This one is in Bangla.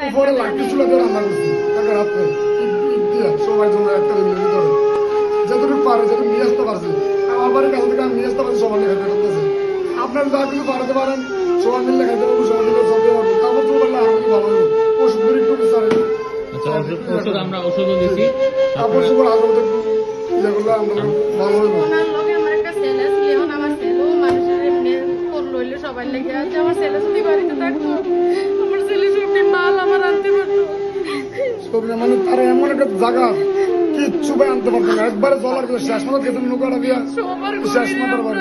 উপরে লাঠি চুলা দিয়ে রান্না করছি কাকা রাত্রে দিয়া সবাই তোমরা একটা মিলে ধরে যতটুকু পারে যতটুকু নিয়ে আসতে পারছে আমার বাড়ির কাছে থেকে আমি নিয়ে আসতে পারছি সবাই খাইতে করতেছে আপনার যা কিছু পাঠাতে পারেন সবাই মিলে খাইতে পারবো সবাই মিলে চলতে পারবো তারপর তো বললে আরো কি ভালো হলো ওষুধ করে একটু বিচারে আমরা ওষুধও দিচ্ছি কাপড় চোপড় আগে একটু ইয়ে করলে আমরা ভালো হইব সবাই লেগে আছে আমার ছেলে যদি বাড়িতে থাকতো আমার ছেলে সবটি মাল আমার আনতে পারতো মানে তারা এমন একটা জায়গা কিচ্ছু আনতে পারতো না একবারে জলার শেষ মাথার গেছে নৌকাটা দিয়া শেষ মাথার বাড়ি